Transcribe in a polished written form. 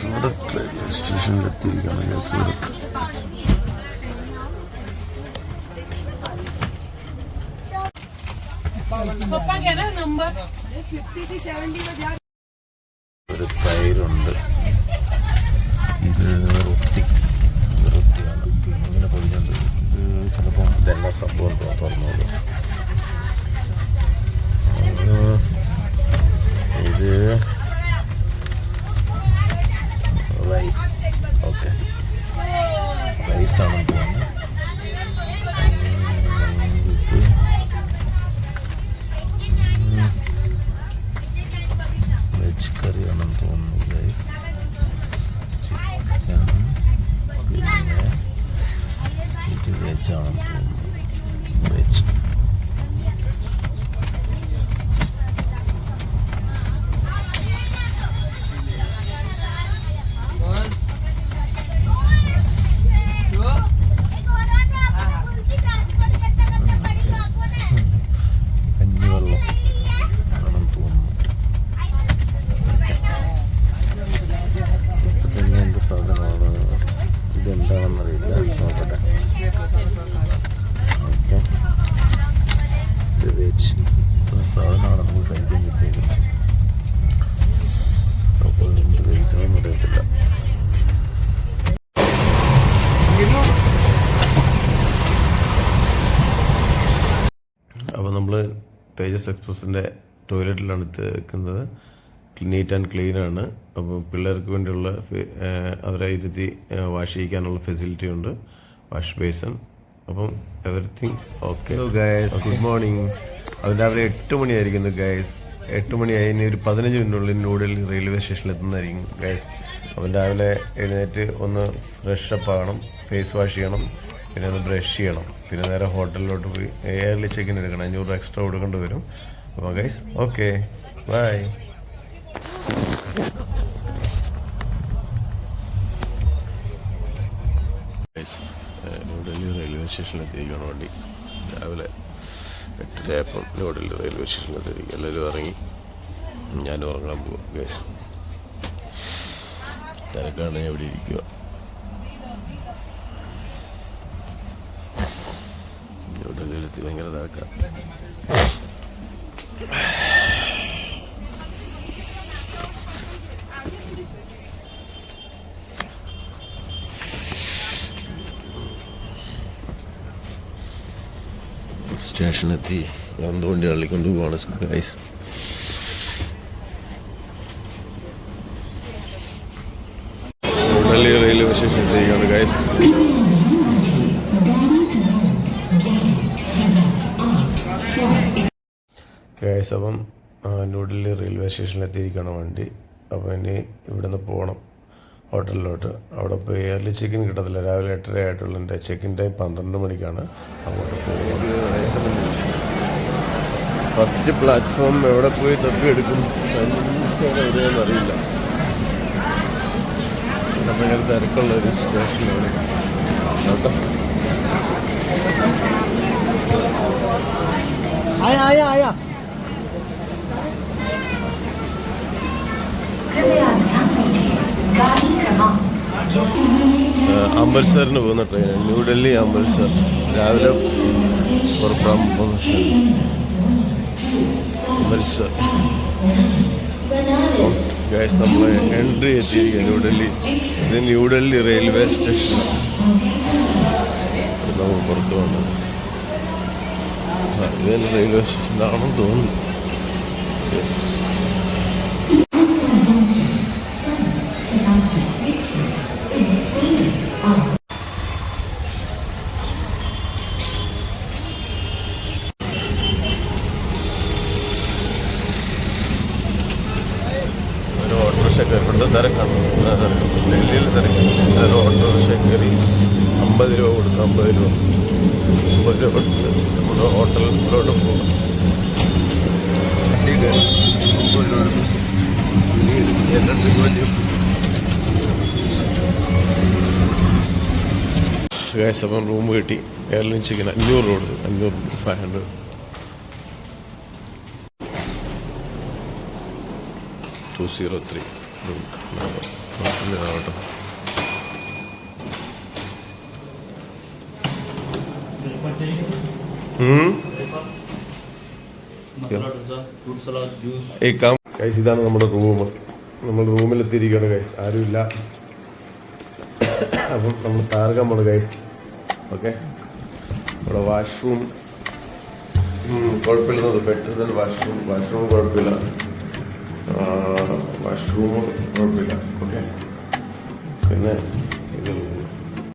സൂറത്ത് railway സ്റ്റേഷനിലെത്തിയിരിക്കുകയാണ്. സൂറത്ത് ഒരു തൈരുണ്ട്. ഇത് റൊട്ടിയാണ് ഇങ്ങനെ പൊടിഞ്ഞുണ്ട്. ഇത് ചിലപ്പം ഇതെല്ലാം സംഭവം തുറന്നോളൂ. ഇത് റൈസ്. ഓക്കെ, റൈസാണെന്ന് തോന്നുന്നു. വെജ് കറിയാണെന്ന് തോന്നുന്നു. റൈസ്, ചിക്കൻ, പിന്നെ ഇത് വെജാണെന്ന് തോന്നുന്നു. വെജ് ഇതെന്താണെന്നറിയില്ല, നോക്കട്ടെ. ഓക്കെ, ഇത് വെജ് സാധനമാണ് നമുക്ക് കഴിക്കാൻ കിട്ടിയത്. അപ്പോൾ എന്ത് കഴിക്കണമെന്ന് അറിയത്തില്ല. അപ്പോൾ നമ്മൾ തേജസ് എക്സ്പ്രസിൻ്റെ ടോയ്ലറ്റിലാണ് നിൽക്കുന്നത്. നീറ്റ് ആൻഡ് ക്ലീനാണ്. അപ്പോൾ പിള്ളേർക്ക് വേണ്ടിയുള്ള അവരെ ഇരുത്തി വാഷ് ചെയ്യിക്കാനുള്ള ഫെസിലിറ്റി ഉണ്ട്, വാഷ് ബേസൺ. അപ്പം everything okay. Guys, good morning. അത് രാവിലെ 8 മണിയായിരിക്കുന്നു ഗൈസ്. 8 മണിയായി. ഇനി ഒരു 15 മിനിറ്റിനുള്ളിൽ ന്യൂഡൽഹി റെയിൽവേ സ്റ്റേഷനിൽ എത്തുന്നതായിരിക്കും ഗൈസ്. അപ്പം രാവിലെ എഴുന്നേറ്റ് ഒന്ന് ഫ്രഷപ്പ് ആകണം, ഫേസ് വാഷ് ചെയ്യണം, പിന്നെ ഒന്ന് ബ്രഷ് ചെയ്യണം, പിന്നെ നേരെ ഹോട്ടലിലോട്ട് പോയി എയർലി ചെക്കിൻ എടുക്കണം. 500 എക്സ്ട്രാ കൊടുക്കേണ്ടി വരും. അപ്പോൾ guys okay, bye. New Delhi railway സ്റ്റേഷനിലെത്തിയിരിക്കുകയാണ് വണ്ടി. രാവിലെ 8:30 ന്യൂഡൽഹി റെയിൽവേ സ്റ്റേഷനിലെത്തിയിരിക്കും. എല്ലാവരും ഇറങ്ങി, ഞാനും ഉറങ്ങാൻ പോവാം ഗൈസ്. തിരക്കാണ്, എവിടെ ഇരിക്കുക. ന്യൂഡൽഹിയിലെത്തി ഭയങ്കര തിരക്കാണ്. സ്റ്റേഷനെത്തി വണ്ടി തള്ളിക്കൊണ്ട് പോവാണ് ഗൈസ്. ന്യൂഡൽഹി റെയിൽവേ സ്റ്റേഷൻ എത്തിയിരിക്കുകയാണ് ഗൈസ്. ഗൈസ്, അപ്പം ന്യൂഡൽഹി റെയിൽവേ സ്റ്റേഷനിലെത്തിയിരിക്കുകയാണ് വണ്ടി. അപ്പോൾ ഇനി ഇവിടുന്ന് പോകണം ഹോട്ടലിലോട്ട്. അവിടെ പോയി എയർലി ചെക്കിൻ കിട്ടത്തില്ല. രാവിലെ 8:30 ആയിട്ടുള്ള എൻ്റെ ചെക്കിൻ ടൈം 12 മണിക്കാണ്. അങ്ങോട്ട് പോകുന്നത്. ഫസ്റ്റ് പ്ലാറ്റ്ഫോം എവിടെ പോയി തപ്പി എടുക്കും എവിടെയെന്ന് അറിയില്ല. ഇവിടെ ഭയങ്കര തിരക്കുള്ള ഒരു സ്റ്റേഷനാണ് കേട്ടോ. അമൃത്സറിന് പോകുന്ന ട്രെയിൻ, ന്യൂഡൽഹി അമൃത്സർ. രാവിലെ പുറപ്പെടാൻ പോകുന്ന ട്രെയിൻ അമൃത്സർ. ഗൈസ്, നമ്മൾ എൻട്രി എത്തിയിരിക്കുക ന്യൂഡൽഹി. ഇത് ന്യൂഡൽഹി റെയിൽവേ സ്റ്റേഷനാണ്. നമുക്ക് പുറത്ത് വന്നത് ഇത് റെയിൽവേ സ്റ്റേഷനാണെന്ന് തോന്നുന്നു. യെസ്, ഇവിടുത്തെ തിരക്കാണ്. ഡൽഹിയിൽ തിരക്കാണ്. ഓട്ടോറിക്ഷ കയറി 50 രൂപ കൊടുത്ത് 50 രൂപ കൊടുത്ത് നമ്മുടെ ഹോട്ടലിലോട്ട് പോകും. ഗൈസ്, അപ്പം റൂം കിട്ടി. എയർലൈൻ ചിക്കൻ 500 കൊടുത്തു. 500 203. കേട്ടോ. ഇതാണ് നമ്മുടെ റൂം. നമ്മൾ റൂമിലെത്തിയിരിക്കുകയാണ് ഗൈസ്, ആരുമില്ല. അപ്പം നമ്മൾ താരകം പോണ് ഗൈസ്. ഓക്കെ, ഇവിടെ വാഷ്റൂം കുഴപ്പമില്ല, ബെറ്റർ ദാൻ വാഷ്റൂം കുഴപ്പമില്ല, വാഷ്റൂം കുഴപ്പമില്ല. ഓക്കെ, പിന്നെ